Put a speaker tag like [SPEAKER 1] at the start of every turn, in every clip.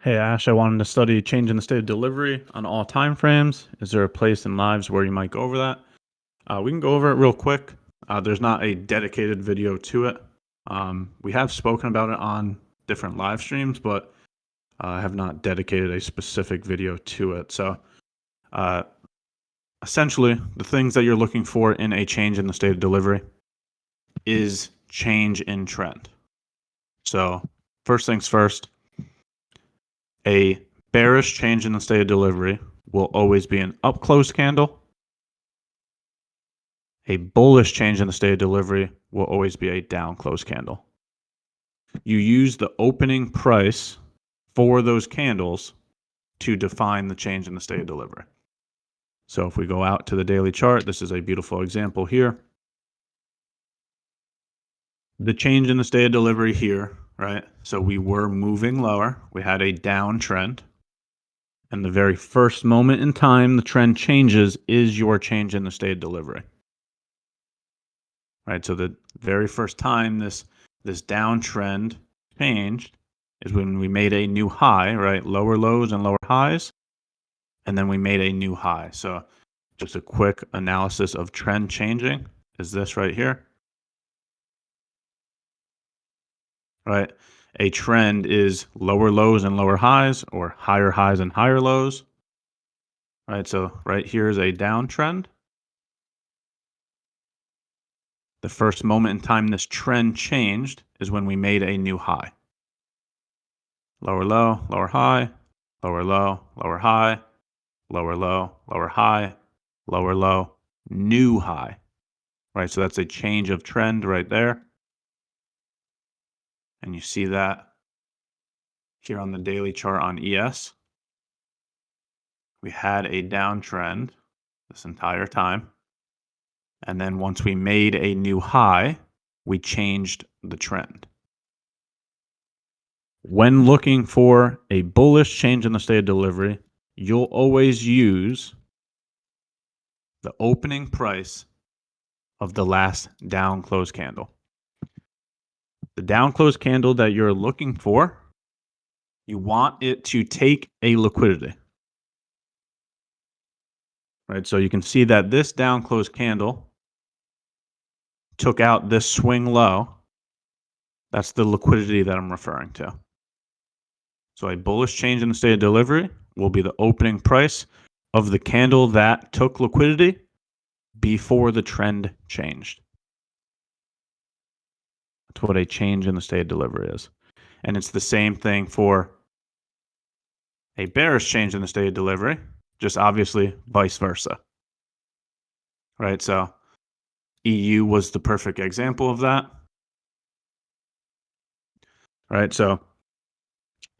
[SPEAKER 1] Hey Ash, I wanted to study change in the state of delivery on all time frames. Is there a place in lives where you might go over that? We can go over it real quick. There's not a dedicated video to it. We have spoken about it on different live streams, but I have not dedicated a specific video to it. So uh, essentially, the things that you're looking for in a change in the state of delivery is change in trend. So first things first, a bearish change in the state of delivery will always be an up close candle. A bullish change in the state of delivery will always be a down close candle. You use the opening price for those candles to define the change in the state of delivery. So if we go out to the daily chart, this is a beautiful example here. The change in the state of delivery here, right? So we were moving lower. We had a downtrend. And the very first moment in time the trend changes is your change in the state of delivery. Right? So the very first time this downtrend changed is when we made a new high, right? Lower lows and lower highs. And then we made a new high. So just a quick analysis of trend changing is this right here. Right? A trend is lower lows and lower highs, or higher highs and higher lows. Right? So right here is a downtrend. The first moment in time this trend changed is when we made a new high. Lower low, lower high, lower low, lower high, lower low, lower high, lower low, new high. Right? So that's a change of trend right there. And you see that here on the daily chart on ES. We had a downtrend this entire time. And then once we made a new high, we changed the trend. When looking for a bullish change in the state of delivery, you'll always use the opening price of the last down close candle. The down close candle that you're looking for, you want it to take a liquidity. Right? So you can see that this down close candle took out this swing low. That's the liquidity that I'm referring to. So a bullish change in the state of delivery will be the opening price of the candle that took liquidity before the trend changed. That's what a change in the state of delivery is. And it's the same thing for a bearish change in the state of delivery, just obviously vice versa. Right? So EU was the perfect example of that. Right? So,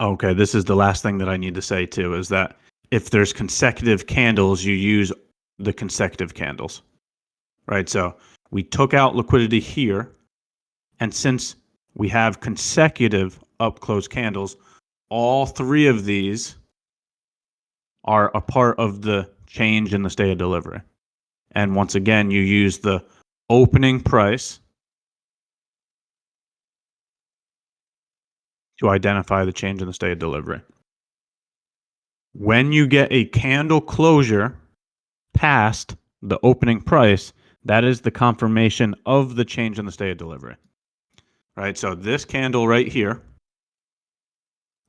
[SPEAKER 1] okay, this is the last thing that I need to say too, is that if there's consecutive candles, you use the consecutive candles. Right? So we took out liquidity here. And since we have consecutive up close candles, all three of these are a part of the change in the state of delivery. And once again, you use the opening price to identify the change in the state of delivery. When you get a candle closure past the opening price, that is the confirmation of the change in the state of delivery. Right? So this candle right here,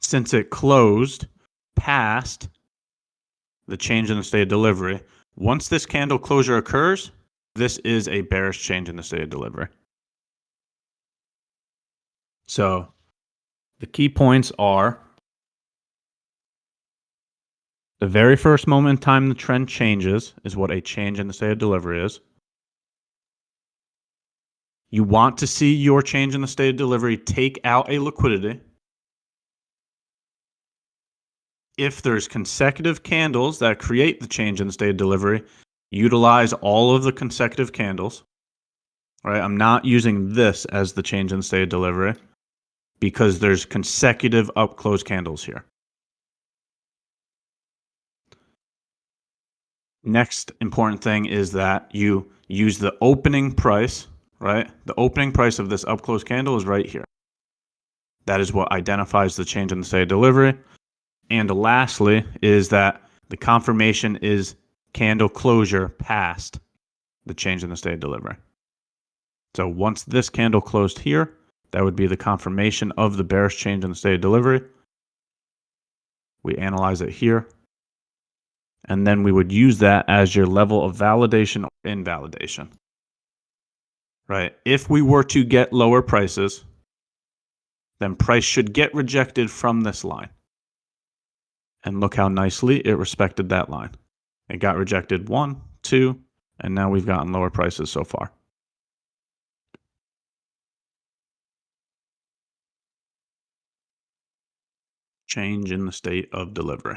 [SPEAKER 1] since it closed past the change in the state of delivery, once this candle closure occurs, this is a bearish change in the state of delivery. So the key points are the very first moment in time the trend changes is what a change in the state of delivery is. You want to see your change in the state of delivery take out a liquidity. If there's consecutive candles that create the change in the state of delivery, utilize all of the consecutive candles. Right? I'm not using this as the change in the state of delivery because there's consecutive up close candles here. Next important thing is that you use the opening price, right? The opening price of this up close candle is right here. That is what identifies the change in the state of delivery. And lastly is that the confirmation is candle closure past the change in the state of delivery. So once this candle closed here, that would be the confirmation of the bearish change in the state of delivery. We analyze it here. And then we would use that as your level of validation or invalidation. Right? If we were to get lower prices, then price should get rejected from this line. And look how nicely it respected that line. It got rejected 1, 2, and now we've gotten lower prices so far. Change in the state of delivery.